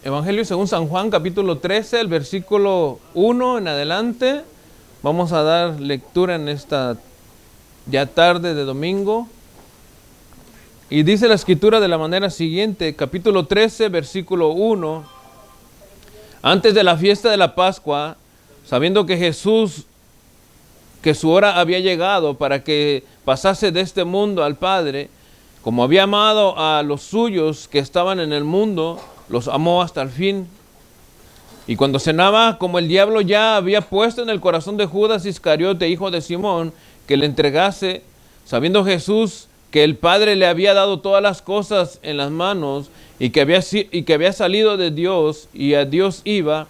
Evangelio según San Juan, capítulo 13, el versículo 1 en adelante. Vamos a dar lectura en esta ya tarde de domingo. Y dice la escritura de la manera siguiente, capítulo 13, versículo 1. Antes de la fiesta de la Pascua, sabiendo que Jesús, que su hora había llegado para que pasase de este mundo al Padre, como había amado a los suyos que estaban en el mundo, los amó hasta el fin. Y cuando cenaba, como el diablo ya había puesto en el corazón de Judas Iscariote, hijo de Simón, que le entregase, sabiendo Jesús que el Padre le había dado todas las cosas en las manos y que había salido de Dios y a Dios iba,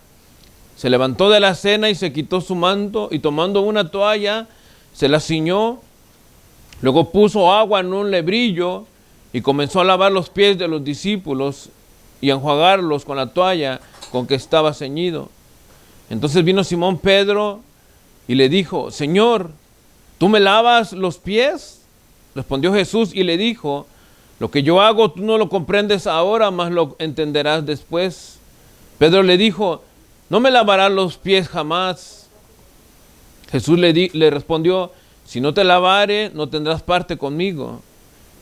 se levantó de la cena y se quitó su manto y tomando una toalla se la ciñó, luego puso agua en un lebrillo y comenzó a lavar los pies de los discípulos y a enjuagarlos con la toalla con que estaba ceñido. Entonces vino Simón Pedro y le dijo: Señor, ¿tú me lavas los pies? Respondió Jesús y le dijo: lo que yo hago tú no lo comprendes ahora, mas lo entenderás después. Pedro le dijo: no me lavarás los pies jamás. Jesús le respondió: si no te lavare, no tendrás parte conmigo.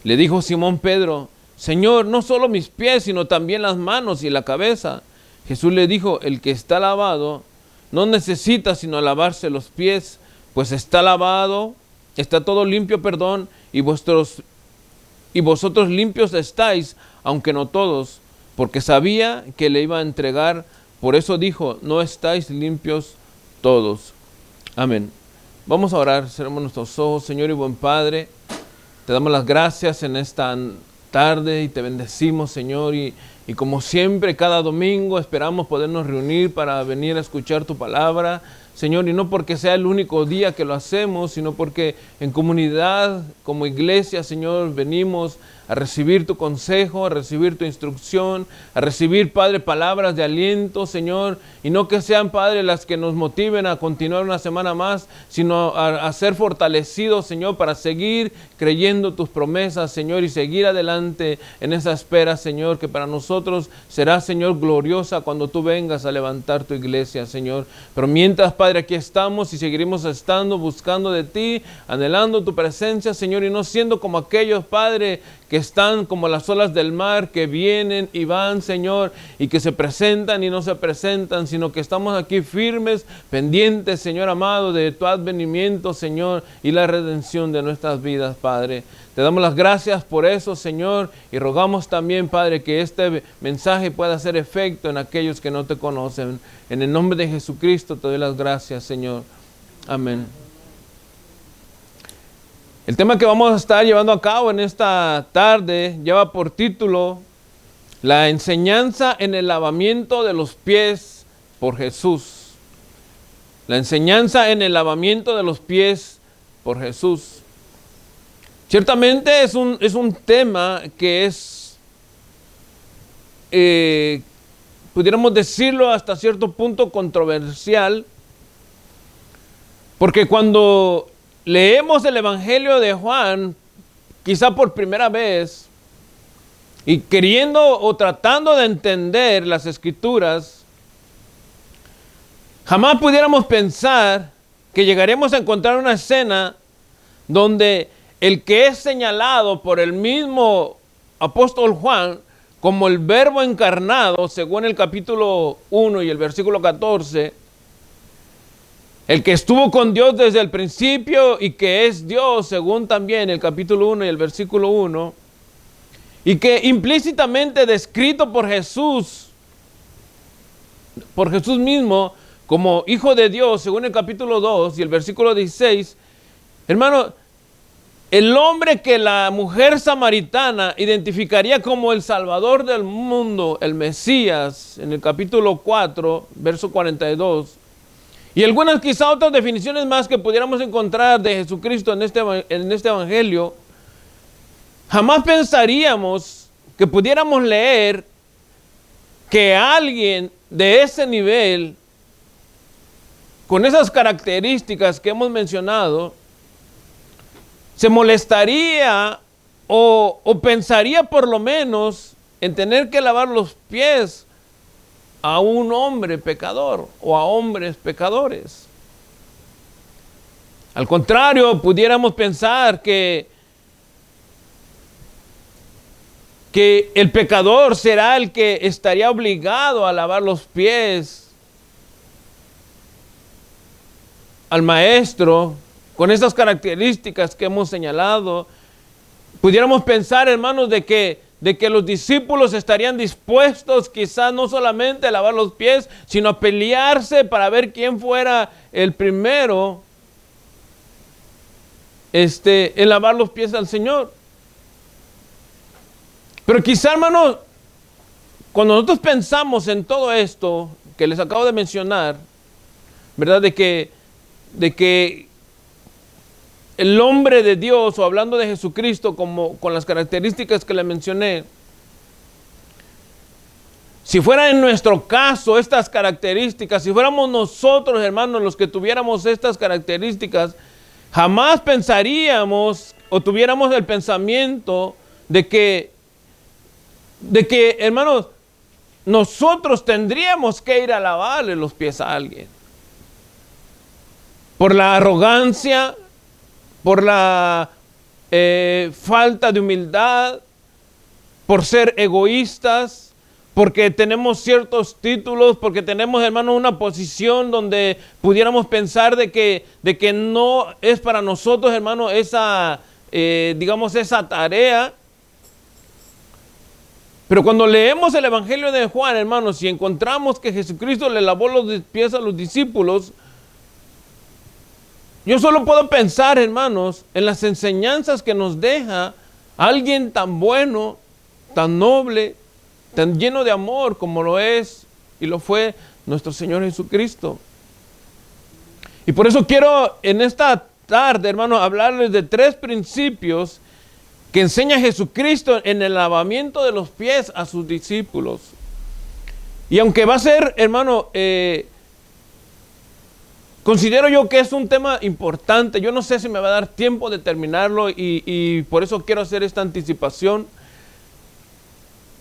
Le dijo Simón Pedro: Señor, no solo mis pies, sino también las manos y la cabeza. Jesús le dijo: el que está lavado no necesita sino lavarse los pies, pues está lavado, está todo limpio, y vosotros limpios estáis, aunque no todos, porque sabía que le iba a entregar. Por eso dijo: no estáis limpios todos. Amén. Vamos a orar, cerremos nuestros ojos. Señor y buen Padre, te damos las gracias en esta tarde y te bendecimos, Señor, y como siempre, cada domingo esperamos podernos reunir para venir a escuchar tu palabra, Señor, y no porque sea el único día que lo hacemos, sino porque en comunidad, como iglesia, Señor, venimos a recibir tu consejo, a recibir tu instrucción, a recibir, Padre, palabras de aliento, Señor, y no que sean, Padre, las que nos motiven a continuar una semana más, sino a ser fortalecidos, Señor, para seguir creyendo tus promesas, Señor, y seguir adelante en esa espera, Señor, que para nosotros será, Señor, gloriosa cuando tú vengas a levantar tu iglesia, Señor. Pero mientras, Padre, aquí estamos y seguiremos estando, buscando de ti, anhelando tu presencia, Señor, y no siendo como aquellos, Padre, que están como las olas del mar, que vienen y van, Señor, y que se presentan y no se presentan, sino que estamos aquí firmes, pendientes, Señor amado, de tu advenimiento, Señor, y la redención de nuestras vidas, Padre. Te damos las gracias por eso, Señor, y rogamos también, Padre, que este mensaje pueda hacer efecto en aquellos que no te conocen. En el nombre de Jesucristo te doy las gracias, Señor. Amén. El tema que vamos a estar llevando a cabo en esta tarde lleva por título La enseñanza en el lavamiento de los pies por Jesús. La enseñanza en el lavamiento de los pies por Jesús. Ciertamente es un tema que es, pudiéramos decirlo hasta cierto punto controversial, porque cuando leemos el Evangelio de Juan, quizá por primera vez, y queriendo o tratando de entender las Escrituras, jamás pudiéramos pensar que llegaremos a encontrar una escena donde el que es señalado por el mismo apóstol Juan como el Verbo encarnado, según el capítulo 1 y el versículo 14, el que estuvo con Dios desde el principio y que es Dios, según también el capítulo 1 y el versículo 1, y que implícitamente descrito por Jesús mismo como Hijo de Dios, según el capítulo 2 y el versículo 16, hermano, el hombre que la mujer samaritana identificaría como el Salvador del mundo, el Mesías, en el capítulo 4, verso 42, y algunas quizá otras definiciones más que pudiéramos encontrar de Jesucristo en este Evangelio, jamás pensaríamos que pudiéramos leer que alguien de ese nivel, con esas características que hemos mencionado, se molestaría o pensaría por lo menos en tener que lavar los pies a un hombre pecador o a hombres pecadores. Al contrario, pudiéramos pensar que el pecador será el que estaría obligado a lavar los pies al maestro con esas características que hemos señalado. Pudiéramos pensar, hermanos, de que los discípulos estarían dispuestos quizás no solamente a lavar los pies, sino a pelearse para ver quién fuera el primero en lavar los pies al Señor. Pero quizá, hermanos, cuando nosotros pensamos en todo esto que les acabo de mencionar, ¿verdad? De que el hombre de Dios, o hablando de Jesucristo como con las características que le mencioné, si fuera en nuestro caso estas características, si fuéramos nosotros, hermanos, los que tuviéramos estas características, jamás pensaríamos o tuviéramos el pensamiento de que, hermanos, nosotros tendríamos que ir a lavarle los pies a alguien. Por la arrogancia, por la falta de humildad, por ser egoístas, porque tenemos ciertos títulos, porque tenemos, hermanos, una posición donde pudiéramos pensar de que no es para nosotros, hermanos, esa tarea. Pero cuando leemos el Evangelio de Juan, hermanos, y encontramos que Jesucristo le lavó los pies a los discípulos, yo solo puedo pensar, hermanos, en las enseñanzas que nos deja alguien tan bueno, tan noble, tan lleno de amor como lo es y lo fue nuestro Señor Jesucristo. Y por eso quiero en esta tarde, hermanos, hablarles de 3 principios que enseña Jesucristo en el lavamiento de los pies a sus discípulos. Y aunque va a ser, hermano, considero yo que es un tema importante. Yo no sé si me va a dar tiempo de terminarlo y por eso quiero hacer esta anticipación,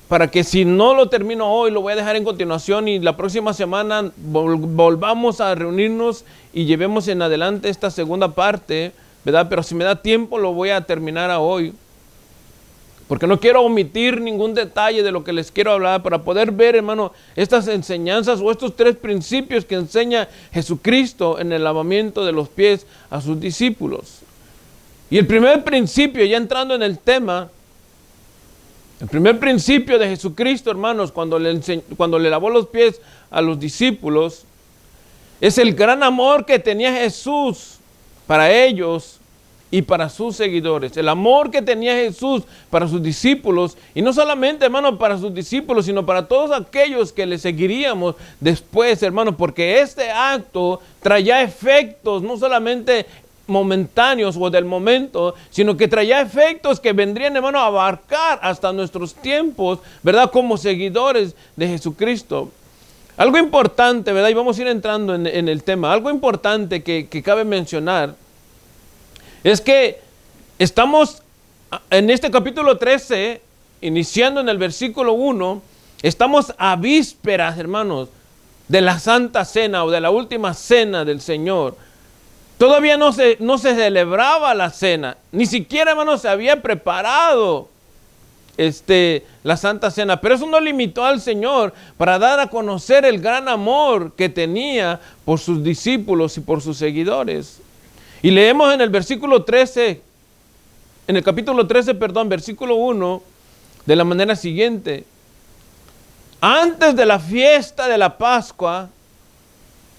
para que si no lo termino hoy, lo voy a dejar en continuación y la próxima semana volvamos a reunirnos y llevemos en adelante esta segunda parte, ¿verdad? Pero si me da tiempo, lo voy a terminar a hoy, porque no quiero omitir ningún detalle de lo que les quiero hablar, para poder ver, hermano, estas enseñanzas o estos 3 principios que enseña Jesucristo en el lavamiento de los pies a sus discípulos. Y el primer principio, ya entrando en el tema, el primer principio de Jesucristo, hermanos, cuando le lavó los pies a los discípulos, es el gran amor que tenía Jesús para ellos y para sus seguidores. El amor que tenía Jesús para sus discípulos, y no solamente, hermanos, para sus discípulos, sino para todos aquellos que le seguiríamos después, hermanos, porque este acto traía efectos no solamente momentáneos o del momento, sino que traía efectos que vendrían, hermano, a abarcar hasta nuestros tiempos, ¿verdad? Como seguidores de Jesucristo. Algo importante, ¿verdad? Y vamos a ir entrando en el tema. Algo importante que cabe mencionar es que estamos en este capítulo 13, iniciando en el versículo 1, estamos a vísperas, hermanos, de la Santa Cena o de la última cena del Señor. Todavía no se celebraba la cena, ni siquiera, hermanos, se había preparado la Santa Cena, pero eso no limitó al Señor para dar a conocer el gran amor que tenía por sus discípulos y por sus seguidores. Y leemos en el versículo 13, en el capítulo 13, versículo 1, de la manera siguiente: antes de la fiesta de la Pascua,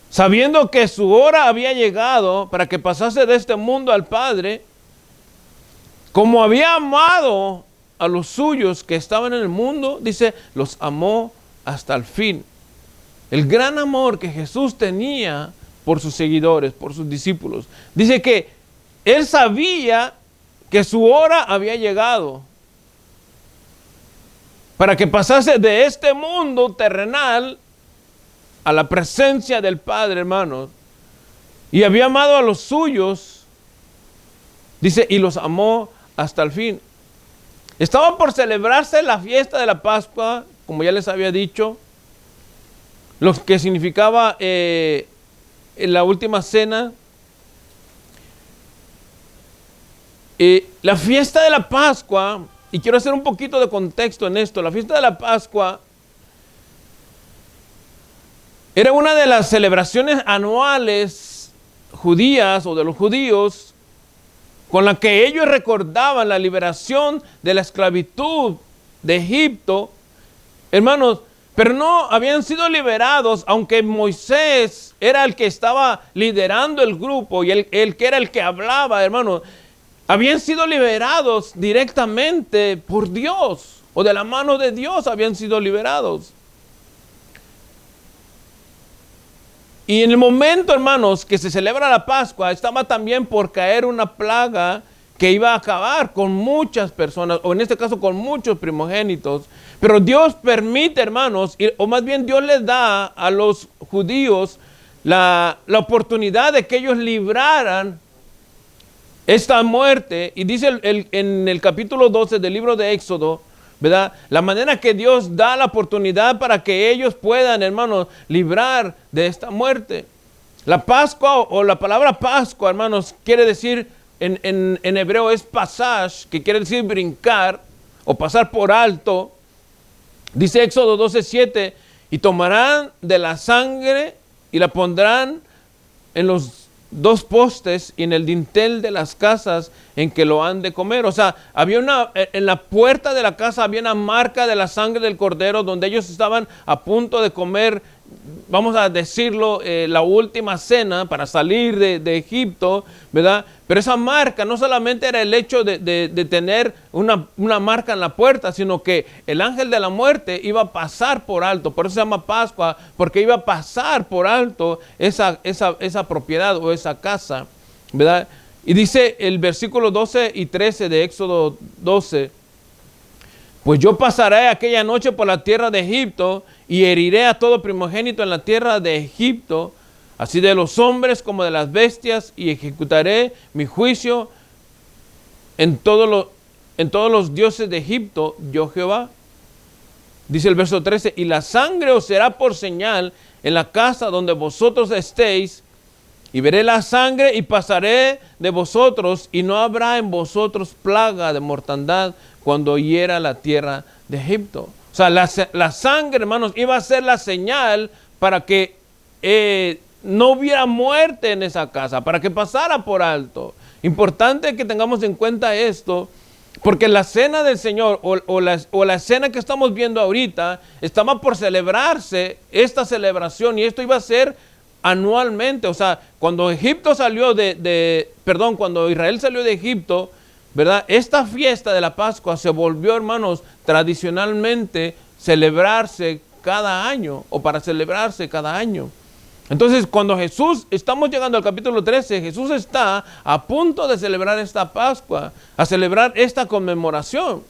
sabiendo que su hora había llegado para que pasase de este mundo al Padre, como había amado a los suyos que estaban en el mundo, dice, los amó hasta el fin. El gran amor que Jesús tenía por sus seguidores, por sus discípulos. Dice que Él sabía que su hora había llegado para que pasase de este mundo terrenal a la presencia del Padre, hermanos. Y había amado a los suyos, dice, y los amó hasta el fin. Estaba por celebrarse la fiesta de la Pascua, como ya les había dicho. lo que significaba en la última cena. La fiesta de la Pascua, y quiero hacer un poquito de contexto en esto, la fiesta de la Pascua era una de las celebraciones anuales judías o de los judíos con la que ellos recordaban la liberación de la esclavitud de Egipto, hermanos, pero no habían sido liberados, aunque Moisés era el que estaba liderando el grupo y el que era el que hablaba, hermanos, habían sido liberados directamente por Dios, o de la mano de Dios habían sido liberados. Y en el momento, hermanos, que se celebra la Pascua, estaba también por caer una plaga que iba a acabar con muchas personas, o en este caso con muchos primogénitos. Pero Dios permite, hermanos, o más bien Dios les da a los judíos la oportunidad de que ellos libraran esta muerte. Y dice en el capítulo 12 del libro de Éxodo, ¿verdad? La manera que Dios da la oportunidad para que ellos puedan, hermanos, librar de esta muerte. La Pascua o la palabra Pascua, hermanos, quiere decir, en hebreo es pasash, que quiere decir brincar o pasar por alto. Dice Éxodo 12:7, y tomarán de la sangre y la pondrán en los dos postes y en el dintel de las casas en que lo han de comer. O sea, en la puerta de la casa había una marca de la sangre del cordero donde ellos estaban a punto de comer, vamos a decirlo, la última cena para salir de Egipto, ¿verdad? Pero esa marca no solamente era el hecho de tener una marca en la puerta, sino que el ángel de la muerte iba a pasar por alto. Por eso se llama Pascua, porque iba a pasar por alto esa propiedad o esa casa, ¿verdad? Y dice el versículo 12 y 13 de Éxodo 12, pues yo pasaré aquella noche por la tierra de Egipto y heriré a todo primogénito en la tierra de Egipto, así de los hombres como de las bestias, y ejecutaré mi juicio en todos los dioses de Egipto, yo Jehová. Dice el verso 13, y la sangre os será por señal en la casa donde vosotros estéis, y veré la sangre y pasaré de vosotros, y no habrá en vosotros plaga de mortandad cuando hiera la tierra de Egipto. O sea, la sangre, hermanos, iba a ser la señal para que no hubiera muerte en esa casa, para que pasara por alto. Importante que tengamos en cuenta esto, porque la cena del Señor o la cena que estamos viendo ahorita estaba por celebrarse esta celebración, y esto iba a ser anualmente. O sea, cuando Egipto salió cuando Israel salió de Egipto, ¿verdad? Esta fiesta de la Pascua se volvió, hermanos, tradicionalmente celebrarse cada año, o para celebrarse cada año. Entonces, cuando estamos llegando al capítulo 13, Jesús está a punto de celebrar esta Pascua, a celebrar esta conmemoración.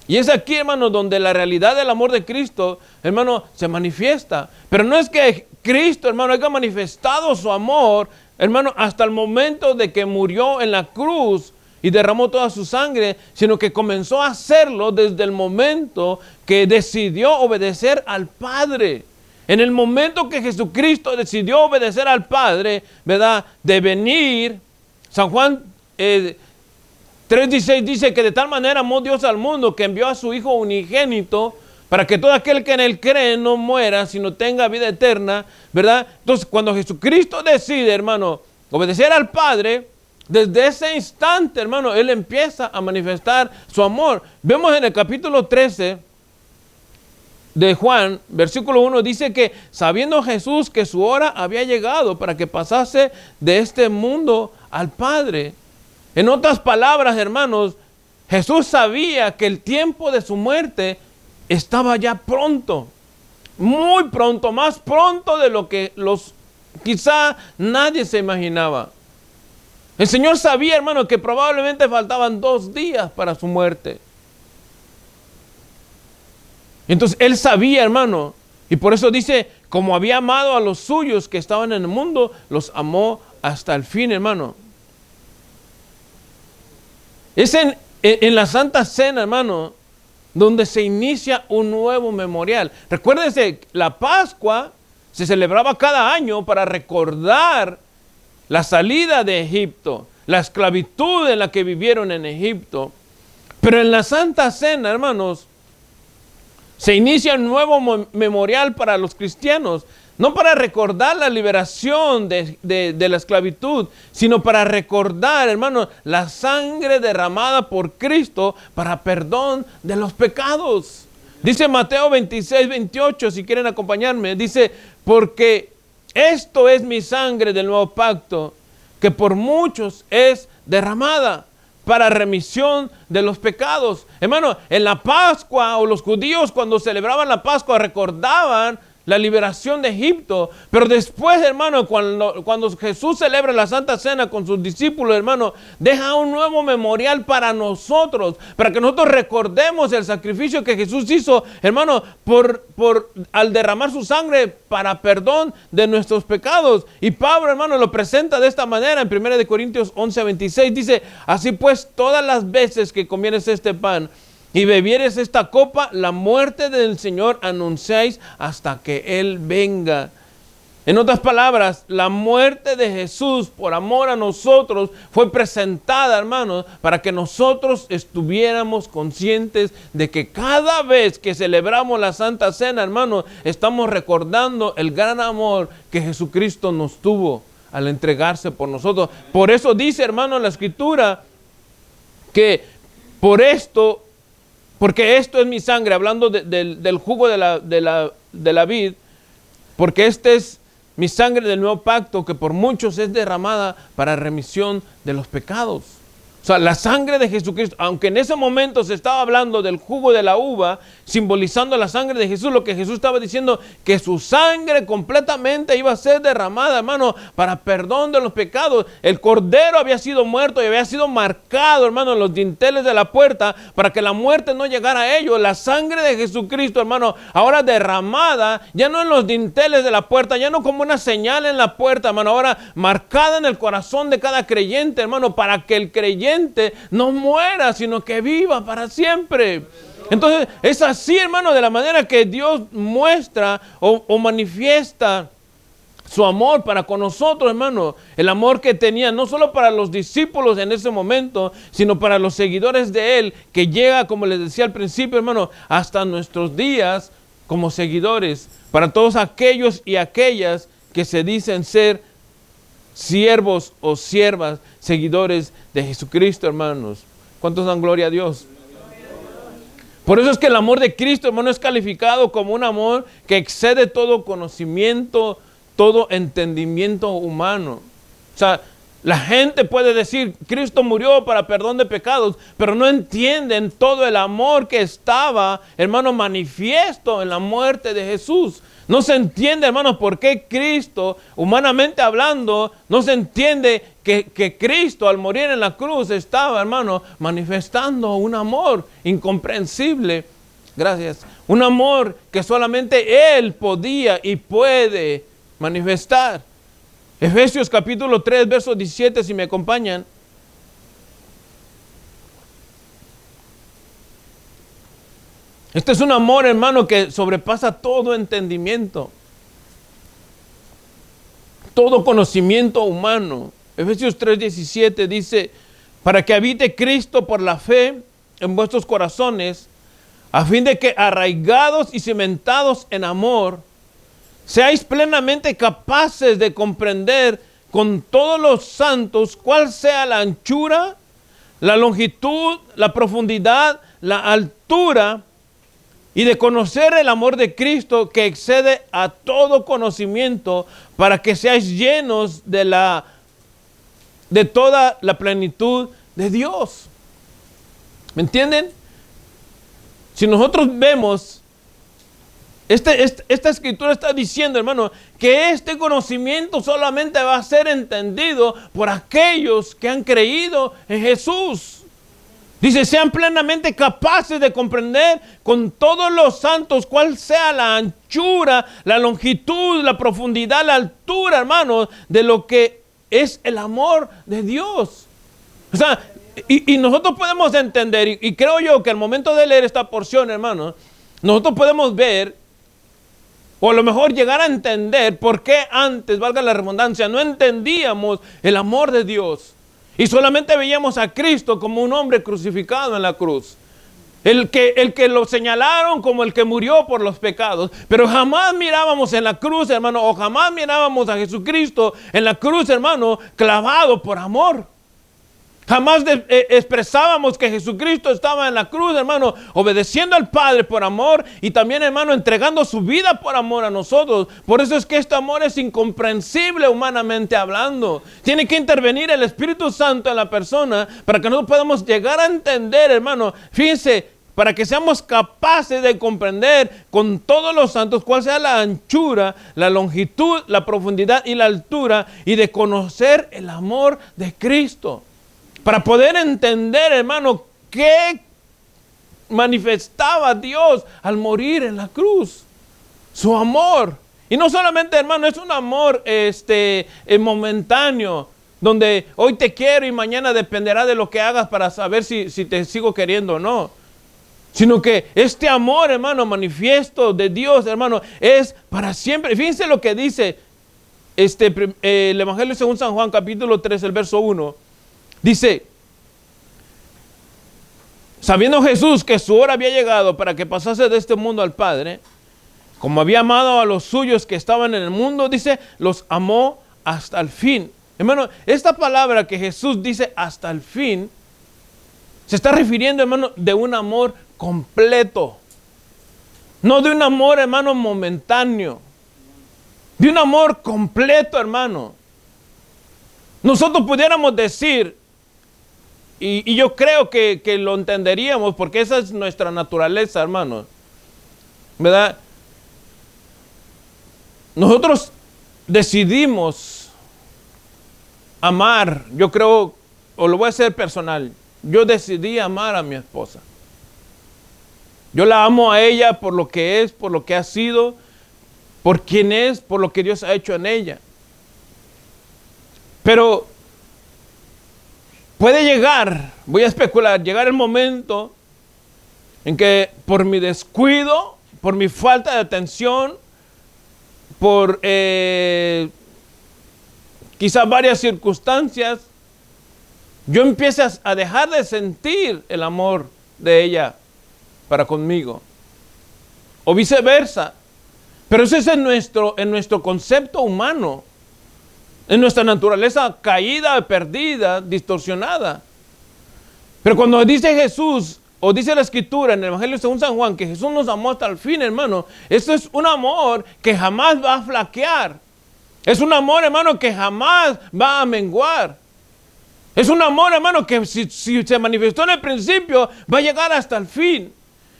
Y es aquí, hermano, donde la realidad del amor de Cristo, hermano, se manifiesta. Pero no es que Cristo, hermano, haya manifestado su amor, hermano, hasta el momento de que murió en la cruz y derramó toda su sangre, sino que comenzó a hacerlo desde el momento que decidió obedecer al Padre. En el momento que Jesucristo decidió obedecer al Padre, ¿verdad? De venir, San Juan 3:16 dice que de tal manera amó Dios al mundo que envió a su Hijo unigénito para que todo aquel que en él cree no muera, sino tenga vida eterna, ¿verdad? Entonces, cuando Jesucristo decide, hermano, obedecer al Padre, desde ese instante, hermano, Él empieza a manifestar su amor. Vemos en el capítulo 13 de Juan, versículo 1, dice que sabiendo Jesús que su hora había llegado para que pasase de este mundo al Padre. En otras palabras, hermanos, Jesús sabía que el tiempo de su muerte estaba ya pronto, muy pronto, más pronto de lo que quizá nadie se imaginaba. El Señor sabía, hermano, que probablemente faltaban 2 días para su muerte. Entonces Él sabía, hermano, y por eso dice, como había amado a los suyos que estaban en el mundo, los amó hasta el fin, hermano. Es en la Santa Cena, hermano, donde se inicia un nuevo memorial. Recuérdense, la Pascua se celebraba cada año para recordar la salida de Egipto, la esclavitud en la que vivieron en Egipto. Pero en la Santa Cena, hermanos, se inicia un nuevo memorial para los cristianos, no para recordar la liberación de la esclavitud, sino para recordar, hermanos, la sangre derramada por Cristo para perdón de los pecados. Dice Mateo 26, 28, si quieren acompañarme, dice, porque esto es mi sangre del nuevo pacto, que por muchos es derramada para remisión de los pecados. Hermano, en la Pascua, o los judíos cuando celebraban la Pascua recordaban la liberación de Egipto, pero después, hermano, cuando Jesús celebra la Santa Cena con sus discípulos, hermano, deja un nuevo memorial para nosotros, para que nosotros recordemos el sacrificio que Jesús hizo, hermano, al derramar su sangre para perdón de nuestros pecados. Y Pablo, hermano, lo presenta de esta manera en 1 Corintios 11, 26, dice, así pues, todas las veces que comieres este pan y bebieres esta copa, la muerte del Señor anunciáis hasta que Él venga. En otras palabras, la muerte de Jesús por amor a nosotros fue presentada, hermanos, para que nosotros estuviéramos conscientes de que cada vez que celebramos la Santa Cena, hermanos, estamos recordando el gran amor que Jesucristo nos tuvo al entregarse por nosotros. Por eso dice, hermano, la Escritura que porque esto es mi sangre, hablando del jugo de la vid, porque este es mi sangre del nuevo pacto, que por muchos es derramada para remisión de los pecados. O sea, la sangre de Jesucristo, aunque en ese momento se estaba hablando del jugo de la uva, simbolizando la sangre de Jesús, lo que Jesús estaba diciendo, que su sangre completamente iba a ser derramada, hermano, para perdón de los pecados. El cordero había sido muerto y había sido marcado, hermano, en los dinteles de la puerta, para que la muerte no llegara a ellos. La sangre de Jesucristo, hermano, ahora derramada, ya no en los dinteles de la puerta, ya no como una señal en la puerta, hermano, ahora marcada en el corazón de cada creyente, hermano, para que el creyente no muera, sino que viva para siempre. Entonces, es así, hermano, de la manera que Dios muestra o manifiesta su amor para con nosotros, hermano. El amor que tenía no solo para los discípulos en ese momento, sino para los seguidores de Él, que llega, como les decía al principio, hermano, hasta nuestros días como seguidores, para todos aquellos y aquellas que se dicen ser siervos o siervas, seguidores de Jesucristo, hermanos. ¿Cuántos dan gloria a Dios? Por eso es que el amor de Cristo, hermano, es calificado como un amor que excede todo conocimiento, todo entendimiento humano. O sea, la gente puede decir, Cristo murió para perdón de pecados, pero no entienden todo el amor que estaba, hermano, manifiesto en la muerte de Jesús. No se entiende, hermanos, por qué Cristo, humanamente hablando, no se entiende que Cristo al morir en la cruz estaba, hermano, manifestando un amor incomprensible. Gracias. Un amor que solamente Él podía y puede manifestar. Efesios capítulo 3, verso 17, si me acompañan. Este es un amor, hermano, que sobrepasa todo entendimiento, todo conocimiento humano. Efesios 3:17 dice, para que habite Cristo por la fe en vuestros corazones, a fin de que arraigados y cimentados en amor, seáis plenamente capaces de comprender con todos los santos cuál sea la anchura, la longitud, la profundidad, la altura, y de conocer el amor de Cristo que excede a todo conocimiento, para que seáis llenos de toda la plenitud de Dios. ¿Me entienden? Si nosotros vemos, esta escritura está diciendo, hermano, que este conocimiento solamente va a ser entendido por aquellos que han creído en Jesús. Dice, sean plenamente capaces de comprender con todos los santos cuál sea la anchura, la longitud, la profundidad, la altura, hermano, de lo que es el amor de Dios. O sea, y nosotros podemos entender, y creo yo que al momento de leer esta porción, hermano, nosotros podemos ver O a lo mejor llegar a entender por qué antes, valga la redundancia, no entendíamos el amor de Dios. Y solamente veíamos a Cristo como un hombre crucificado en la cruz. El que lo señalaron como el que murió por los pecados. Pero jamás mirábamos en la cruz, hermano, o jamás mirábamos a Jesucristo en la cruz, hermano, clavado por amor. Jamás expresábamos que Jesucristo estaba en la cruz, hermano, obedeciendo al Padre por amor y también, hermano, entregando su vida por amor a nosotros. Por eso es que este amor es incomprensible humanamente hablando. Tiene que intervenir el Espíritu Santo en la persona para que nosotros podamos llegar a entender, hermano. Fíjense, para que seamos capaces de comprender con todos los santos cuál sea la anchura, la longitud, la profundidad y la altura, y de conocer el amor de Cristo. Para poder entender, hermano, qué manifestaba Dios al morir en la cruz. Su amor. Y no solamente, hermano, es un amor momentáneo, donde hoy te quiero y mañana dependerá de lo que hagas para saber si te sigo queriendo o no. Sino que este amor, hermano, manifiesto de Dios, hermano, es para siempre. Fíjense lo que dice el Evangelio según San Juan, capítulo 3, el verso 1. Dice, sabiendo Jesús que su hora había llegado para que pasase de este mundo al Padre, como había amado a los suyos que estaban en el mundo, dice, los amó hasta el fin. Hermano, esta palabra que Jesús dice hasta el fin, se está refiriendo, hermano, de un amor completo. No de un amor, hermano, momentáneo. De un amor completo, hermano. Nosotros pudiéramos decir, y yo creo que lo entenderíamos, porque esa es nuestra naturaleza, hermano, ¿verdad? Nosotros decidimos amar, yo creo, o lo voy a hacer personal, yo decidí amar a mi esposa. Yo la amo a ella por lo que es, por lo que ha sido, por quien es, por lo que Dios ha hecho en ella. Pero puede llegar, voy a especular, llegar el momento en que por mi descuido, por mi falta de atención, por quizás varias circunstancias, yo empiezo a dejar de sentir el amor de ella para conmigo. O viceversa. Pero eso es en nuestro concepto humano. En nuestra naturaleza caída, perdida, distorsionada. Pero cuando dice Jesús, o dice la Escritura en el Evangelio según San Juan, que Jesús nos amó hasta el fin, hermano, eso es un amor que jamás va a flaquear. Es un amor, hermano, que jamás va a menguar. Es un amor, hermano, que si se manifestó en el principio, va a llegar hasta el fin.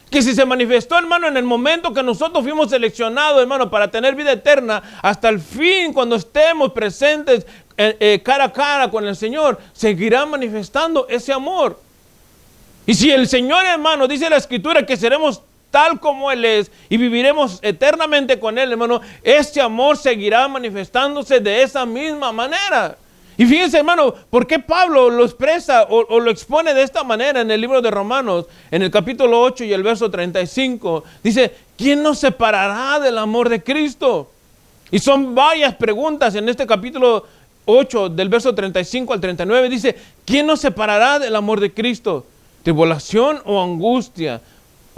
Que si se manifestó, hermano, en el momento que nosotros fuimos seleccionados, hermano, para tener vida eterna, hasta el fin, cuando estemos presentes cara a cara con el Señor, seguirá manifestando ese amor. Y si el Señor, hermano, dice la Escritura que seremos tal como Él es y viviremos eternamente con Él, hermano, este amor seguirá manifestándose de esa misma manera. Y fíjense, hermano, ¿por qué Pablo lo expresa o lo expone de esta manera en el libro de Romanos, en el capítulo 8 y el verso 35? Dice, ¿quién nos separará del amor de Cristo? Y son varias preguntas en este capítulo 8, del verso 35 al 39. Dice, ¿quién nos separará del amor de Cristo? ¿Tribulación o angustia?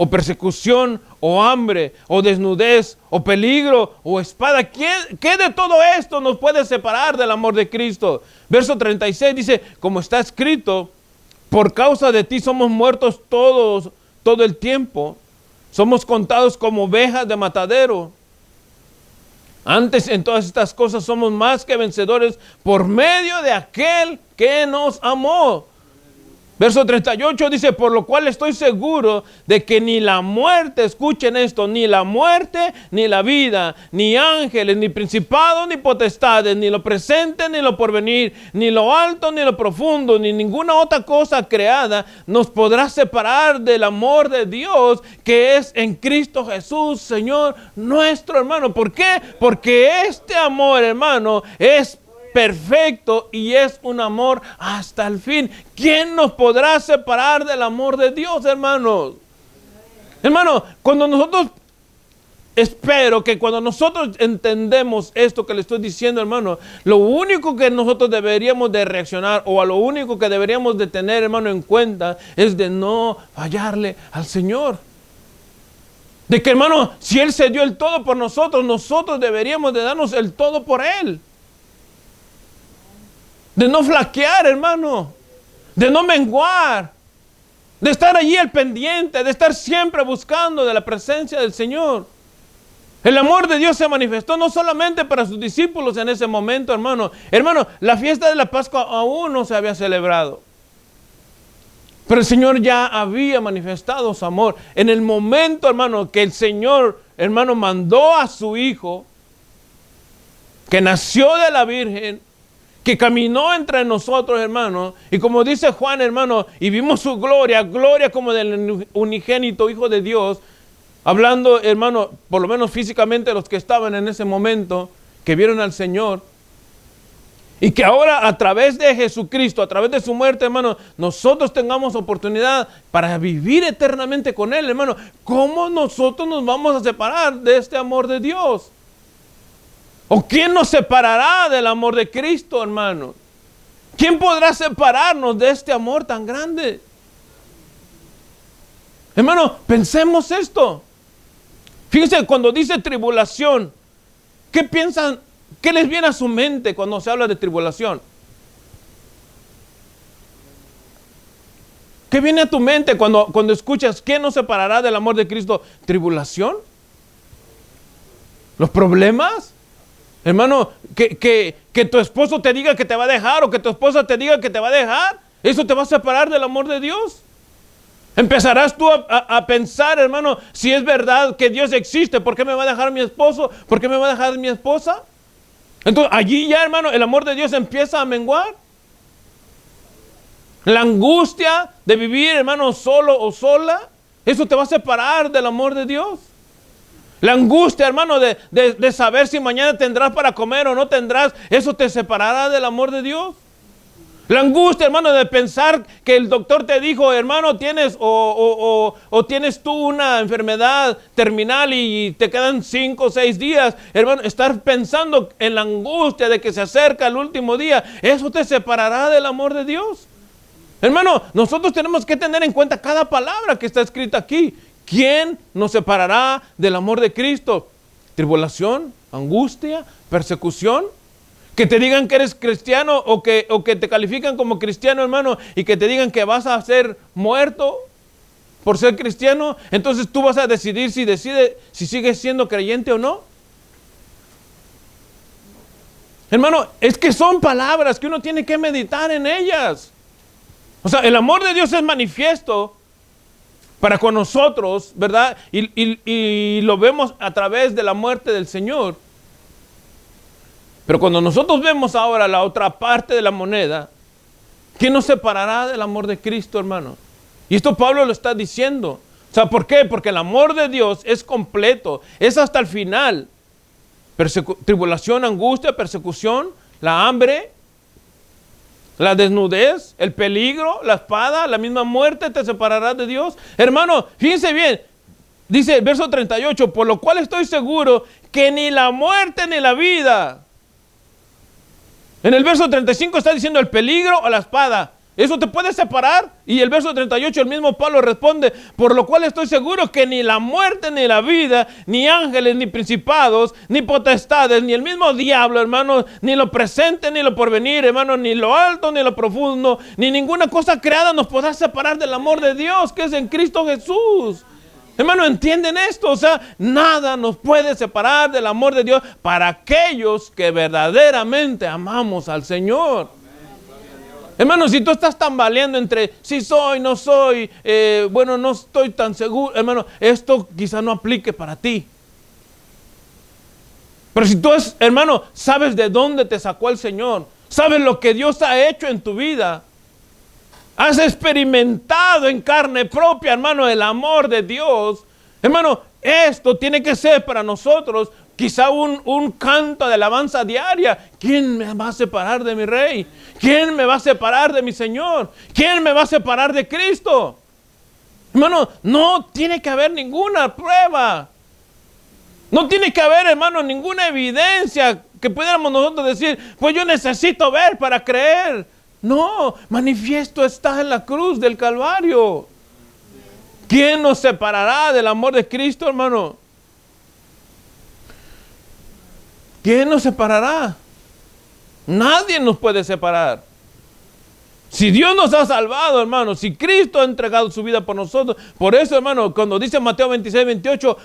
¿O persecución? ¿O hambre? ¿O desnudez? ¿O peligro? ¿O espada? ¿Qué de todo esto nos puede separar del amor de Cristo? Verso 36 dice, como está escrito, por causa de ti somos muertos todos, todo el tiempo. Somos contados como ovejas de matadero. Antes en todas estas cosas somos más que vencedores por medio de aquel que nos amó. Verso 38 dice, por lo cual estoy seguro de que ni la muerte, escuchen esto, ni la muerte, ni la vida, ni ángeles, ni principados, ni potestades, ni lo presente, ni lo porvenir, ni lo alto, ni lo profundo, ni ninguna otra cosa creada nos podrá separar del amor de Dios que es en Cristo Jesús, Señor nuestro, hermano. ¿Por qué? Porque este amor, hermano, es perfecto y es un amor hasta el fin. ¿Quién nos podrá separar del amor de Dios, hermanos? Hermano, cuando nosotros espero que cuando nosotros entendemos esto que le estoy diciendo, hermano, lo único que nosotros deberíamos de reaccionar o a lo único que deberíamos de tener, hermano, en cuenta es de no fallarle al Señor. De que, hermano, si Él se dio el todo por nosotros, nosotros deberíamos de darnos el todo por Él. De no flaquear, hermano. De no menguar. De estar allí al pendiente, de estar siempre buscando de la presencia del Señor. El amor de Dios se manifestó no solamente para sus discípulos en ese momento, hermano. Hermano, la fiesta de la Pascua aún no se había celebrado. Pero el Señor ya había manifestado su amor. En el momento, hermano, que el Señor, hermano, mandó a su Hijo, que nació de la Virgen, que caminó entre nosotros, hermano, y como dice Juan, hermano, y vimos su gloria, gloria como del unigénito Hijo de Dios, hablando, hermano, por lo menos físicamente los que estaban en ese momento, que vieron al Señor, y que ahora a través de Jesucristo, a través de su muerte, hermano, nosotros tengamos oportunidad para vivir eternamente con Él, hermano. ¿Cómo nosotros nos vamos a separar de este amor de Dios? ¿O quién nos separará del amor de Cristo, hermano? ¿Quién podrá separarnos de este amor tan grande? Hermano, pensemos esto. Fíjense, cuando dice tribulación, ¿qué piensan? ¿Qué les viene a su mente cuando se habla de tribulación? ¿Qué viene a tu mente cuando escuchas quién nos separará del amor de Cristo? ¿Tribulación? ¿Los problemas? Hermano, que tu esposo te diga que te va a dejar o que tu esposa te diga que te va a dejar, ¿eso te va a separar del amor de Dios? Empezarás tú a pensar, hermano, si es verdad que Dios existe, ¿por qué me va a dejar mi esposo? ¿Por qué me va a dejar mi esposa? Entonces allí ya, hermano, el amor de Dios empieza a menguar. La angustia de vivir, hermano, solo o sola, eso te va a separar del amor de Dios. La angustia, hermano, de saber si mañana tendrás para comer o no tendrás, eso te separará del amor de Dios. La angustia, hermano, de pensar que el doctor te dijo, hermano, tienes tienes tú una enfermedad terminal y te quedan 5 o 6 días. Hermano, estar pensando en la angustia de que se acerca el último día, eso te separará del amor de Dios. Hermano, nosotros tenemos que tener en cuenta cada palabra que está escrita aquí. ¿Quién nos separará del amor de Cristo? ¿Tribulación? ¿Angustia? ¿Persecución? Que te digan que eres cristiano o que te califican como cristiano, hermano, y que te digan que vas a ser muerto por ser cristiano, entonces tú vas a decidir si sigues siendo creyente o no. Hermano, es que son palabras que uno tiene que meditar en ellas. O sea, el amor de Dios es manifiesto para con nosotros, ¿verdad? Y lo vemos a través de la muerte del Señor. Pero cuando nosotros vemos ahora la otra parte de la moneda, ¿quién nos separará del amor de Cristo, hermano? Y esto Pablo lo está diciendo. O sea, ¿por qué? Porque el amor de Dios es completo, es hasta el final. Tribulación, angustia, persecución, la hambre, la desnudez, el peligro, la espada, la misma muerte te separará de Dios. Hermano, fíjense bien, dice el verso 38, por lo cual estoy seguro que ni la muerte ni la vida. En el verso 35 está diciendo el peligro o la espada. ¿Eso te puede separar? Y el verso 38 el mismo Pablo responde, por lo cual estoy seguro que ni la muerte ni la vida, ni ángeles, ni principados, ni potestades, ni el mismo diablo, hermano, ni lo presente, ni lo porvenir, hermano, ni lo alto, ni lo profundo, ni ninguna cosa creada nos podrá separar del amor de Dios que es en Cristo Jesús. Hermano, ¿entienden esto? O sea, nada nos puede separar del amor de Dios para aquellos que verdaderamente amamos al Señor. Hermano, si tú estás tambaleando entre si soy, no soy, bueno, no estoy tan seguro, hermano, esto quizá no aplique para ti. Pero si tú, hermano, sabes de dónde te sacó el Señor, sabes lo que Dios ha hecho en tu vida, has experimentado en carne propia, hermano, el amor de Dios. Hermano, esto tiene que ser para nosotros quizá un canto de alabanza diaria. ¿Quién me va a separar de mi Rey? ¿Quién me va a separar de mi Señor? ¿Quién me va a separar de Cristo? Hermano, no tiene que haber ninguna prueba. No tiene que haber, hermano, ninguna evidencia que pudiéramos nosotros decir, pues yo necesito ver para creer. No, manifiesto está en la cruz del Calvario. ¿Quién nos separará del amor de Cristo, hermano? ¿Quién nos separará? Nadie nos puede separar. Si Dios nos ha salvado, hermano, si Cristo ha entregado su vida por nosotros, por eso, hermano, cuando dice Mateo 26, 28,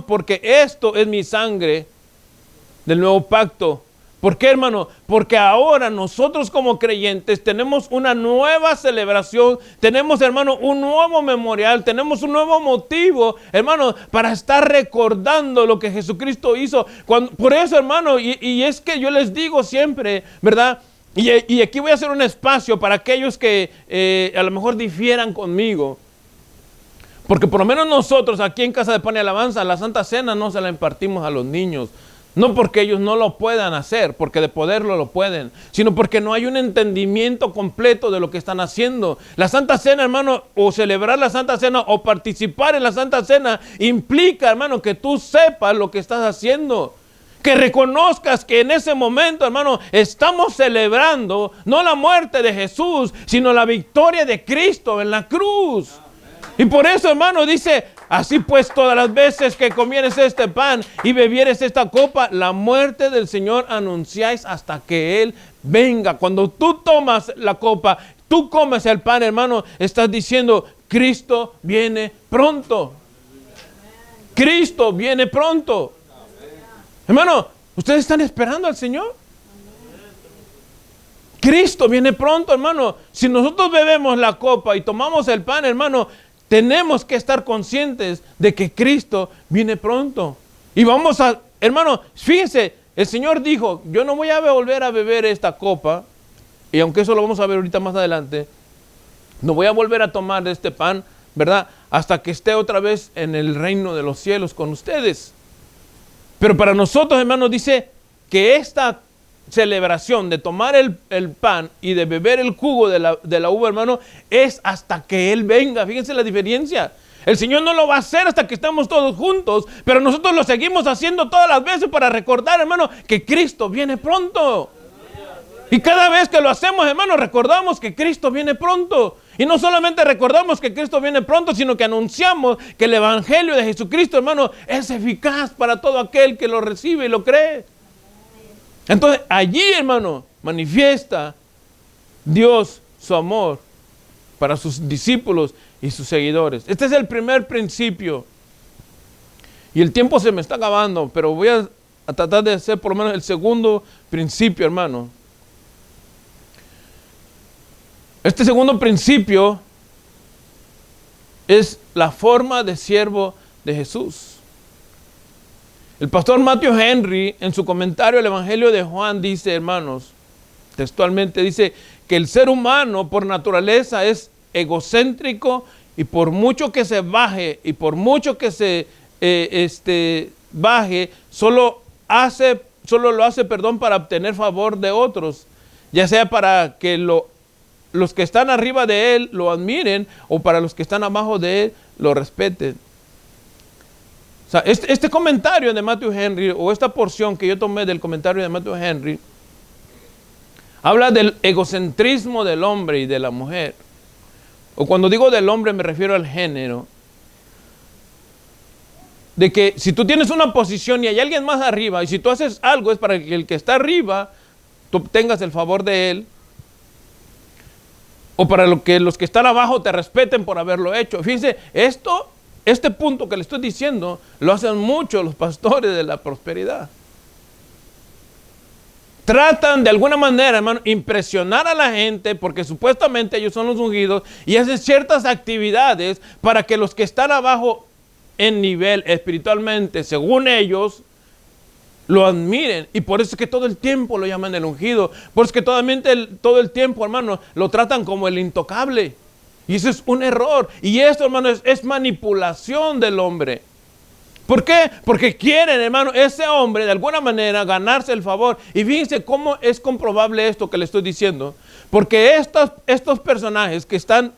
porque esto es mi sangre del nuevo pacto. ¿Por qué, hermano? Porque ahora nosotros como creyentes tenemos una nueva celebración, tenemos, hermano, un nuevo memorial, tenemos un nuevo motivo, hermano, para estar recordando lo que Jesucristo hizo. Por eso, hermano, y es que yo les digo siempre, ¿verdad? Y aquí voy a hacer un espacio para aquellos que a lo mejor difieran conmigo. Porque por lo menos nosotros aquí en Casa de Pan y Alabanza, la Santa Cena no se la impartimos a los niños. No porque ellos no lo puedan hacer, porque de poderlo lo pueden, sino porque no hay un entendimiento completo de lo que están haciendo. La Santa Cena, hermano, o celebrar la Santa Cena o participar en la Santa Cena implica, hermano, que tú sepas lo que estás haciendo. Que reconozcas que en ese momento, hermano, estamos celebrando no la muerte de Jesús, sino la victoria de Cristo en la cruz. Y por eso, hermano, dice, así pues todas las veces que comieres este pan y bebieres esta copa, la muerte del Señor anunciáis hasta que Él venga. Cuando tú tomas la copa, tú comes el pan, hermano, estás diciendo, Cristo viene pronto. Cristo viene pronto. Hermano, ¿ustedes están esperando al Señor? Cristo viene pronto, hermano. Si nosotros bebemos la copa y tomamos el pan, hermano, tenemos que estar conscientes de que Cristo viene pronto. Y vamos a, hermano, fíjense, el Señor dijo, yo no voy a volver a beber esta copa, y aunque eso lo vamos a ver ahorita más adelante, no voy a volver a tomar de este pan, ¿verdad? Hasta que esté otra vez en el reino de los cielos con ustedes. Pero para nosotros, hermanos, dice que esta celebración de tomar el pan y de beber el jugo de la uva, hermano, es hasta que Él venga. Fíjense la diferencia. El Señor no lo va a hacer hasta que estamos todos juntos, pero nosotros lo seguimos haciendo todas las veces para recordar, hermano, que Cristo viene pronto. Y cada vez que lo hacemos, hermano, recordamos que Cristo viene pronto. Y no solamente recordamos que Cristo viene pronto, sino que anunciamos que el Evangelio de Jesucristo, hermano, es eficaz para todo aquel que lo recibe y lo cree. Entonces, allí, hermano, manifiesta Dios su amor para sus discípulos y sus seguidores. Este es el primer principio. Y el tiempo se me está acabando, pero voy a tratar de hacer por lo menos el segundo principio, hermano. Este segundo principio es la forma de siervo de Jesús. El pastor Matthew Henry, en su comentario al Evangelio de Juan, dice, hermanos, textualmente dice que el ser humano por naturaleza es egocéntrico y por mucho que se baje y por mucho que se baje, solo lo hace para obtener favor de otros, ya sea para que los que están arriba de él lo admiren o para los que están abajo de él lo respeten. O sea, este comentario de Matthew Henry, o esta porción que yo tomé del comentario de Matthew Henry, habla del egocentrismo del hombre y de la mujer. O cuando digo del hombre me refiero al género. De que si tú tienes una posición y hay alguien más arriba, y si tú haces algo es para que el que está arriba, tú obtengas el favor de él, o para que los que están abajo te respeten por haberlo hecho. Fíjense, este punto que le estoy diciendo, lo hacen mucho los pastores de la prosperidad. Tratan de alguna manera, hermano, impresionar a la gente, porque supuestamente ellos son los ungidos, y hacen ciertas actividades para que los que están abajo en nivel espiritualmente, según ellos, lo admiren. Y por eso es que todo el tiempo lo llaman el ungido. Por eso es que todo el tiempo, hermano, lo tratan como el intocable. Y eso es un error. Y esto, hermano, es manipulación del hombre. ¿Por qué? Porque quieren, hermano, ese hombre de alguna manera ganarse el favor. Y fíjense cómo es comprobable esto que le estoy diciendo. Porque estos personajes que están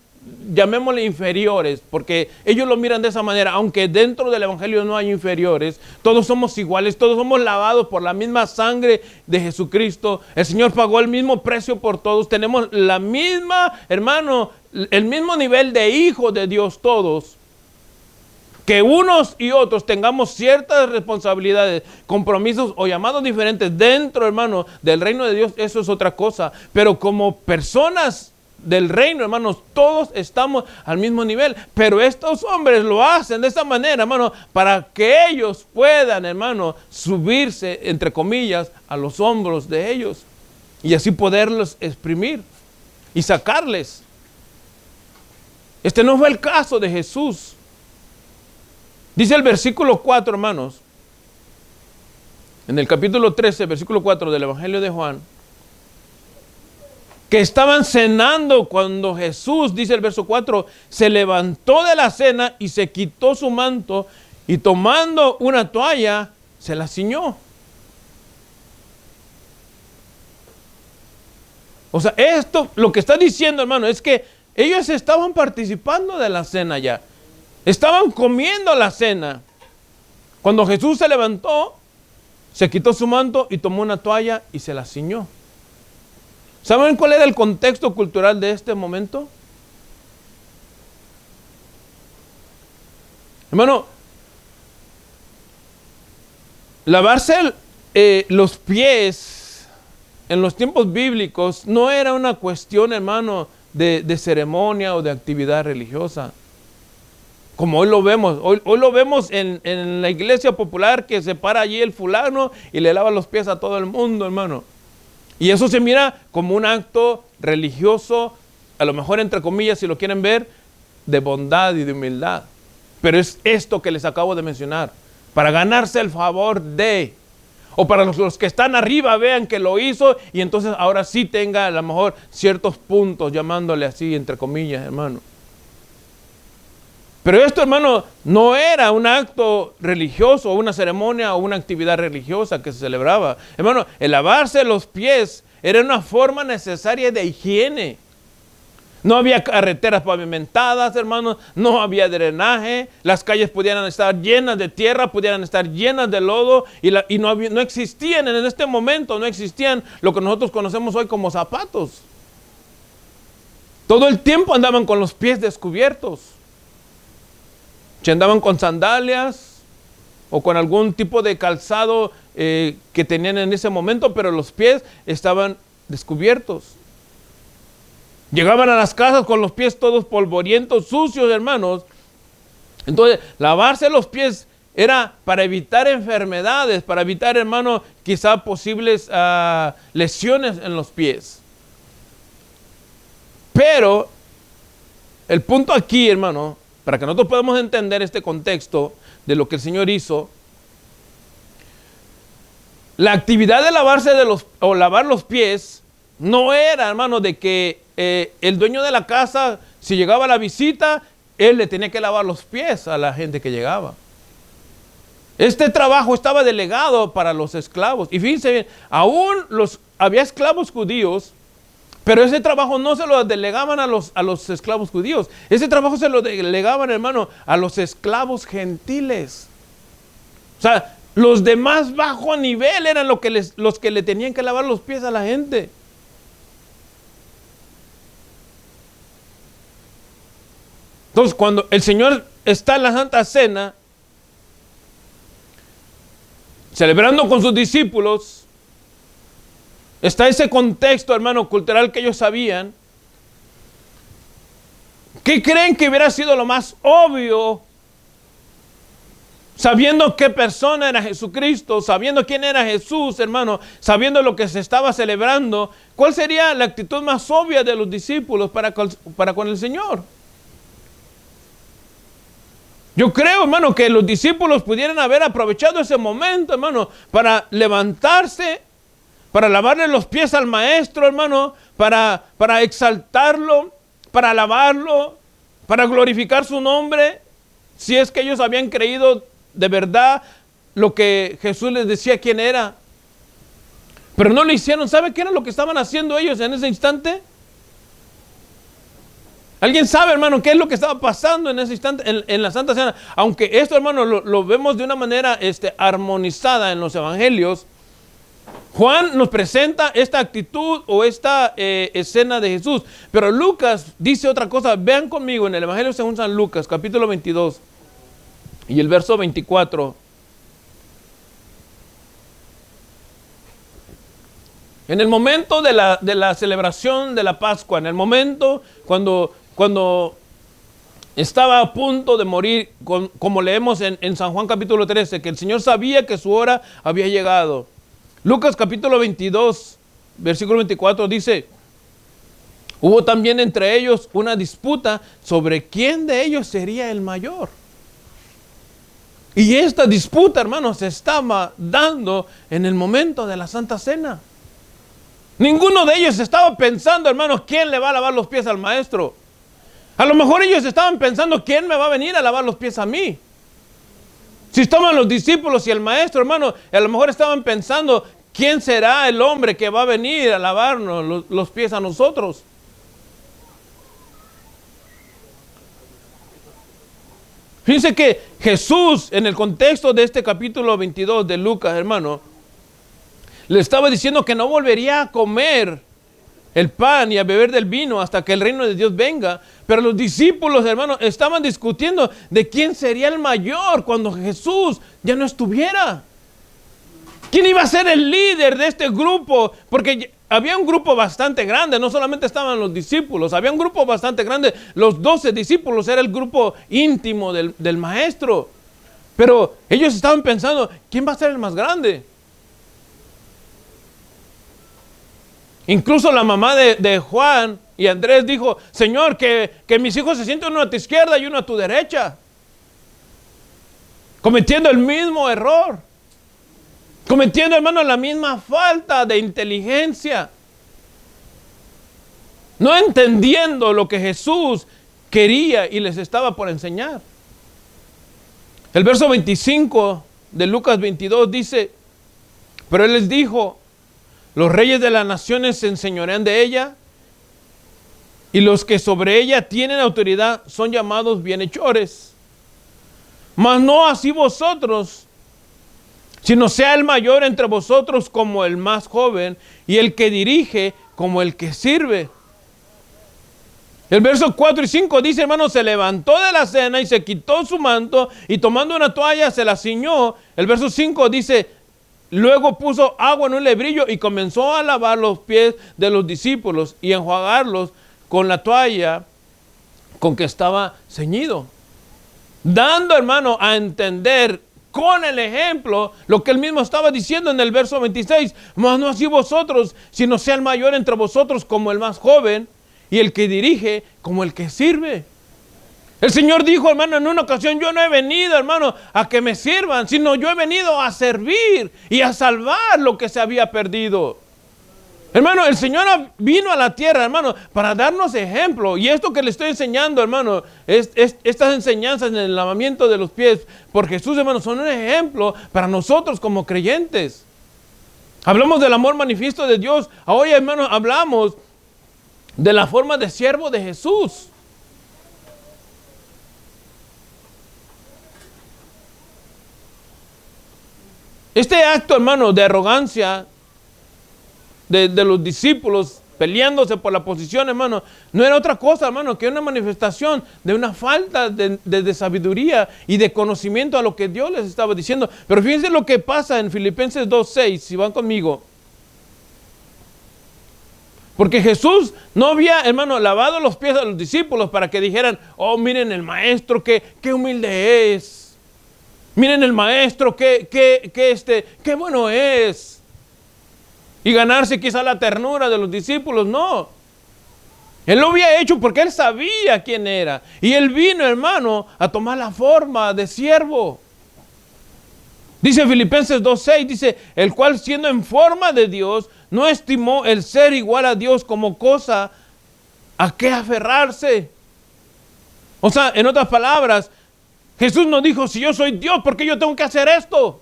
llamémosle inferiores, porque ellos lo miran de esa manera, aunque dentro del evangelio no hay inferiores, todos somos iguales, todos somos lavados por la misma sangre de Jesucristo. El Señor pagó el mismo precio por todos, tenemos la misma, hermano, el mismo nivel de hijos de Dios todos. Que unos y otros tengamos ciertas responsabilidades, compromisos o llamados diferentes dentro, hermano, del reino de Dios, eso es otra cosa. Pero como personas del reino, hermanos, todos estamos al mismo nivel. Pero estos hombres lo hacen de esa manera, hermano, para que ellos puedan, hermano, subirse, entre comillas, a los hombros de ellos. Y así poderlos exprimir y sacarles. Este no fue el caso de Jesús. Dice el versículo 4, hermanos, en el capítulo 13, versículo 4 del Evangelio de Juan, que estaban cenando cuando Jesús, dice el verso 4, se levantó de la cena y se quitó su manto y tomando una toalla, se la ciñó. O sea, esto, lo que está diciendo, hermano, es que ellos estaban participando de la cena ya. Estaban comiendo la cena. Cuando Jesús se levantó, se quitó su manto y tomó una toalla y se la ciñó. ¿Saben cuál era el contexto cultural de este momento? Hermano, lavarse los pies en los tiempos bíblicos no era una cuestión, hermano, de ceremonia o de actividad religiosa. Como hoy lo vemos, hoy lo vemos en la iglesia popular que se para allí el fulano y le lava los pies a todo el mundo, hermano. Y eso se mira como un acto religioso, a lo mejor entre comillas, si lo quieren ver, de bondad y de humildad. Pero es esto que les acabo de mencionar, para ganarse el favor de, o para los que están arriba vean que lo hizo y entonces ahora sí tenga a lo mejor ciertos puntos, llamándole así, entre comillas, hermano. Pero esto, hermano, no era un acto religioso, una ceremonia o una actividad religiosa que se celebraba. Hermano, el lavarse los pies era una forma necesaria de higiene. No había carreteras pavimentadas, hermanos, no había drenaje, las calles pudieran estar llenas de tierra, pudieran estar llenas de lodo y no existían en este momento, no existían lo que nosotros conocemos hoy como zapatos. Todo el tiempo andaban con los pies descubiertos. Si andaban con sandalias o con algún tipo de calzado que tenían en ese momento, pero los pies estaban descubiertos. Llegaban a las casas con los pies todos polvorientos, sucios, hermanos. Entonces, lavarse los pies era para evitar enfermedades, para evitar, hermano, quizá posibles lesiones en los pies. Pero el punto aquí, hermano, para que nosotros podamos entender este contexto de lo que el Señor hizo, la actividad de lavarse o lavar los pies no era, hermano, de que el dueño de la casa, si llegaba a la visita, él le tenía que lavar los pies a la gente que llegaba. Este trabajo estaba delegado para los esclavos. Y fíjense bien, había esclavos judíos, pero ese trabajo no se lo delegaban a los esclavos judíos. Ese trabajo se lo delegaban, hermano, a los esclavos gentiles. O sea, los de más bajo nivel eran los que le tenían que lavar los pies a la gente. Entonces, cuando el Señor está en la Santa Cena, celebrando con sus discípulos, está ese contexto, hermano, cultural que ellos sabían. ¿Qué creen que hubiera sido lo más obvio? Sabiendo qué persona era Jesucristo, sabiendo quién era Jesús, hermano, sabiendo lo que se estaba celebrando, ¿cuál sería la actitud más obvia de los discípulos para con el Señor? Yo creo, hermano, que los discípulos pudieran haber aprovechado ese momento, hermano, para levantarse, para lavarle los pies al maestro, hermano, para exaltarlo, para alabarlo, para glorificar su nombre, si es que ellos habían creído de verdad lo que Jesús les decía quién era. Pero no lo hicieron. ¿Sabe qué era lo que estaban haciendo ellos en ese instante? ¿Alguien sabe, hermano, qué es lo que estaba pasando en ese instante en la Santa Cena? Aunque esto, hermano, lo vemos de una manera armonizada en los evangelios, Juan nos presenta esta actitud o esta escena de Jesús. Pero Lucas dice otra cosa. Vean conmigo en el Evangelio según San Lucas, capítulo 22 y el verso 24. En el momento de la celebración de la Pascua, en el momento cuando estaba a punto de morir, como leemos en San Juan capítulo 13, que el Señor sabía que su hora había llegado. Lucas capítulo 22, versículo 24 dice, hubo también entre ellos una disputa sobre quién de ellos sería el mayor. Y esta disputa, hermanos, se estaba dando en el momento de la Santa Cena. Ninguno de ellos estaba pensando, hermanos, quién le va a lavar los pies al maestro. A lo mejor ellos estaban pensando, ¿quién me va a venir a lavar los pies a mí? Si estaban los discípulos y el maestro, hermano, a lo mejor estaban pensando, ¿quién será el hombre que va a venir a lavarnos los pies a nosotros? Fíjense que Jesús, en el contexto de este capítulo 22 de Lucas, hermano, le estaba diciendo que no volvería a comer el pan y a beber del vino hasta que el reino de Dios venga. Pero los discípulos, hermanos, estaban discutiendo de quién sería el mayor cuando Jesús ya no estuviera. ¿Quién iba a ser el líder de este grupo? Porque había un grupo bastante grande, no solamente estaban los discípulos, había un grupo bastante grande. Los 12 discípulos era el grupo íntimo del maestro. Pero ellos estaban pensando, ¿quién va a ser el más grande? Incluso la mamá de Juan y Andrés dijo, Señor, que mis hijos se sienten uno a tu izquierda y uno a tu derecha. Cometiendo el mismo error. Cometiendo, hermano, la misma falta de inteligencia. No entendiendo lo que Jesús quería y les estaba por enseñar. El verso 25 de Lucas 22 dice, pero él les dijo, los reyes de las naciones se enseñorean de ella, y los que sobre ella tienen autoridad son llamados bienhechores. Mas no así vosotros, sino sea el mayor entre vosotros como el más joven, y el que dirige como el que sirve. El verso 4 y 5 dice, hermano, se levantó de la cena y se quitó su manto, y tomando una toalla se la ciñó. El verso 5 dice, luego puso agua en un lebrillo y comenzó a lavar los pies de los discípulos y enjuagarlos con la toalla con que estaba ceñido. Dando, hermano, a entender con el ejemplo lo que él mismo estaba diciendo en el verso 26. Mas no así vosotros, sino sea el mayor entre vosotros como el más joven y el que dirige como el que sirve. El Señor dijo, hermano, en una ocasión, yo no he venido, hermano, a que me sirvan, sino yo he venido a servir y a salvar lo que se había perdido. Hermano, el Señor vino a la tierra, hermano, para darnos ejemplo. Y esto que le estoy enseñando, hermano, estas enseñanzas en el lavamiento de los pies por Jesús, hermano, son un ejemplo para nosotros como creyentes. Hablamos del amor manifiesto de Dios. Hoy, hermano, hablamos de la forma de siervo de Jesús. Este acto, hermano, de arrogancia de los discípulos peleándose por la posición, hermano, no era otra cosa, hermano, que una manifestación de una falta de sabiduría y de conocimiento a lo que Dios les estaba diciendo. Pero fíjense lo que pasa en Filipenses 2:6, si van conmigo. Porque Jesús no había, hermano, lavado los pies a los discípulos para que dijeran, oh, miren el maestro, qué humilde es. Miren el maestro, qué bueno es. Y ganarse quizá la ternura de los discípulos, no. Él lo había hecho porque él sabía quién era. Y él vino, hermano, a tomar la forma de siervo. Dice Filipenses 2:6, dice, el cual siendo en forma de Dios, no estimó el ser igual a Dios como cosa a qué aferrarse. O sea, en otras palabras, Jesús nos dijo, si yo soy Dios, ¿por qué yo tengo que hacer esto?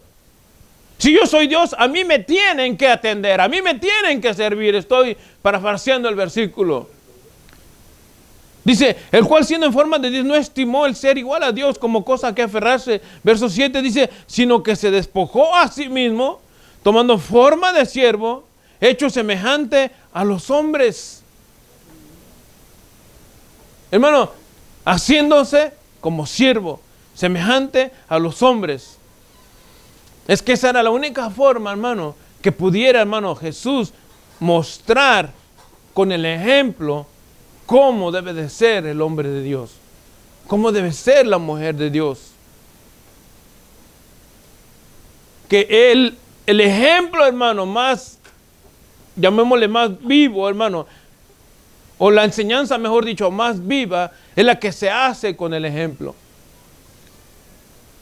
Si yo soy Dios, a mí me tienen que atender, a mí me tienen que servir. Estoy parafraseando el versículo. Dice, el cual siendo en forma de Dios no estimó el ser igual a Dios como cosa a que aferrarse. Verso 7 dice, sino que se despojó a sí mismo, tomando forma de siervo, hecho semejante a los hombres. Hermano, haciéndose como siervo, semejante a los hombres. Es que esa era la única forma, hermano, que pudiera, hermano, Jesús mostrar con el ejemplo cómo debe de ser el hombre de Dios, cómo debe ser la mujer de Dios. Que el ejemplo, hermano, más, llamémosle más vivo, hermano, o la enseñanza, mejor dicho, más viva, es la que se hace con el ejemplo.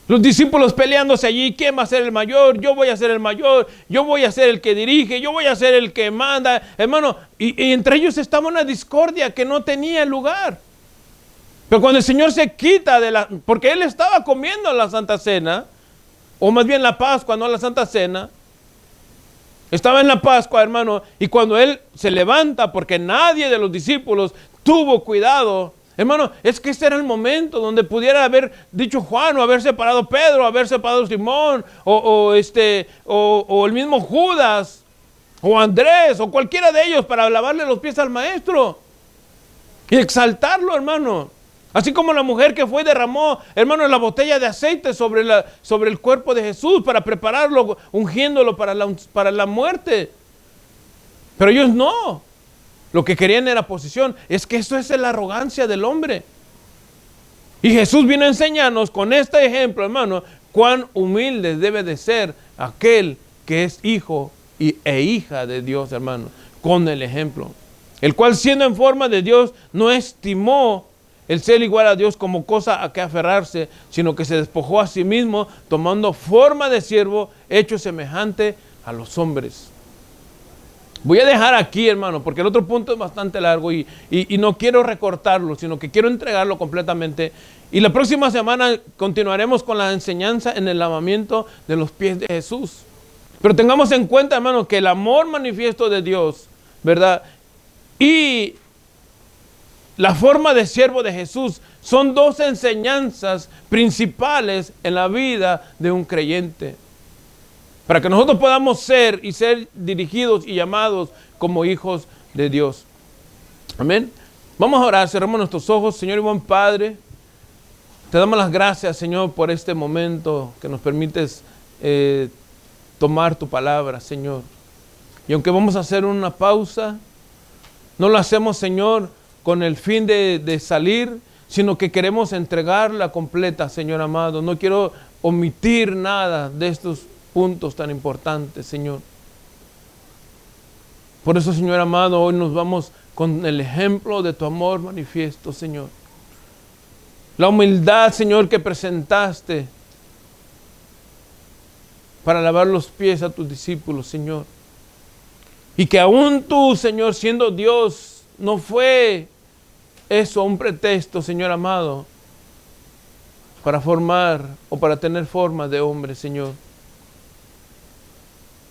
Los discípulos peleándose allí, ¿quién va a ser el mayor? Yo voy a ser el mayor, yo voy a ser el que dirige, yo voy a ser el que manda. Hermano, y entre ellos estaba una discordia que no tenía lugar. Pero cuando el Señor se quita porque Él estaba comiendo la Santa Cena, o más bien la Pascua, no la Santa Cena. Estaba en la Pascua, hermano, y cuando Él se levanta, porque nadie de los discípulos tuvo cuidado, hermano, es que este era el momento donde pudiera haber dicho Juan, o haber separado Pedro, haber separado Simón, o el mismo Judas, o Andrés, o cualquiera de ellos para lavarle los pies al maestro y exaltarlo, hermano. Así como la mujer que fue y derramó, hermano, la botella de aceite sobre el cuerpo de Jesús para prepararlo, ungiéndolo para la muerte. Pero ellos no. Lo que querían era posición. Es que eso es la arrogancia del hombre. Y Jesús vino a enseñarnos con este ejemplo, hermano, cuán humilde debe de ser aquel que es hijo e hija de Dios, hermano, con el ejemplo. El cual siendo en forma de Dios no estimó el ser igual a Dios como cosa a que aferrarse, sino que se despojó a sí mismo, tomando forma de siervo, hecho semejante a los hombres. Voy a dejar aquí, hermano, porque el otro punto es bastante largo y no quiero recortarlo, sino que quiero entregarlo completamente. Y la próxima semana continuaremos con la enseñanza en el lavamiento de los pies de Jesús. Pero tengamos en cuenta, hermano, que el amor manifiesto de Dios, ¿verdad? Y la forma de siervo de Jesús son dos enseñanzas principales en la vida de un creyente. Para que nosotros podamos ser dirigidos y llamados como hijos de Dios. Amén. Vamos a orar, cerramos nuestros ojos. Señor y buen Padre, te damos las gracias, Señor, por este momento que nos permites tomar tu palabra, Señor. Y aunque vamos a hacer una pausa, no lo hacemos, Señor, con el fin de salir, sino que queremos entregarla completa, Señor amado. No quiero omitir nada de estos puntos tan importantes, Señor. Por eso, Señor amado, hoy nos vamos con el ejemplo de tu amor manifiesto, Señor. La humildad, Señor, que presentaste para lavar los pies a tus discípulos, Señor. Y que aún tú, Señor, siendo Dios, no fue eso un pretexto, Señor amado, para formar o para tener forma de hombre, Señor.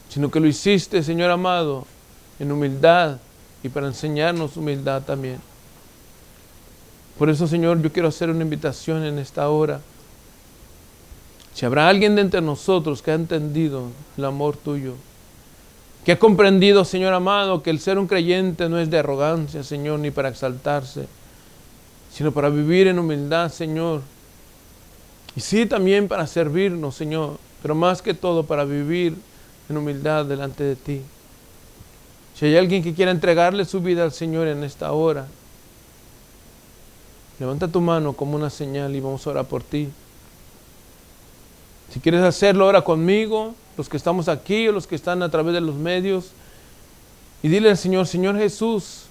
Sino que lo hiciste, Señor amado, en humildad y para enseñarnos humildad también. Por eso, Señor, yo quiero hacer una invitación en esta hora. Si habrá alguien de entre nosotros que ha entendido el amor tuyo, que ha comprendido, Señor amado, que el ser un creyente no es de arrogancia, Señor, ni para exaltarse, sino para vivir en humildad, Señor. Y sí, también para servirnos, Señor, pero más que todo para vivir en humildad delante de ti. Si hay alguien que quiera entregarle su vida al Señor en esta hora, levanta tu mano como una señal y vamos a orar por ti. Si quieres hacerlo, ora conmigo, los que estamos aquí o los que están a través de los medios, y dile al Señor: Señor Jesús,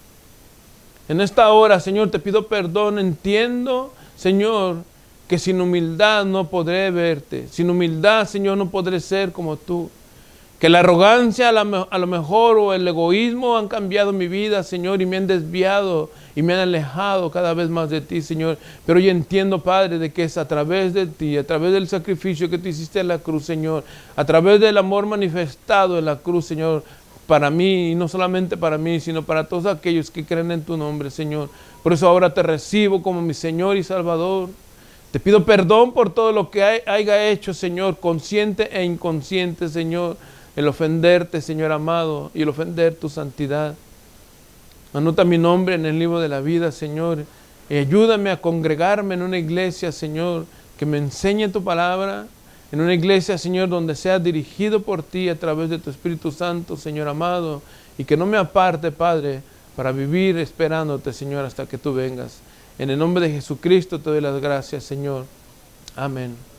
en esta hora, Señor, te pido perdón. Entiendo, Señor, que sin humildad no podré verte. Sin humildad, Señor, no podré ser como tú. Que la arrogancia a lo mejor o el egoísmo han cambiado mi vida, Señor, y me han desviado y me han alejado cada vez más de ti, Señor. Pero yo entiendo, Padre, de que es a través de ti, a través del sacrificio que tú hiciste en la cruz, Señor, a través del amor manifestado en la cruz, Señor, para mí, y no solamente para mí, sino para todos aquellos que creen en tu nombre, Señor. Por eso ahora te recibo como mi Señor y Salvador. Te pido perdón por todo lo que haya hecho, Señor, consciente e inconsciente, Señor, el ofenderte, Señor amado, y el ofender tu santidad. Anota mi nombre en el libro de la vida, Señor, y ayúdame a congregarme en una iglesia, Señor, que me enseñe tu palabra, en una iglesia, Señor, donde sea dirigido por ti a través de tu Espíritu Santo, Señor amado, y que no me aparte, Padre, para vivir esperándote, Señor, hasta que tú vengas. En el nombre de Jesucristo te doy las gracias, Señor. Amén.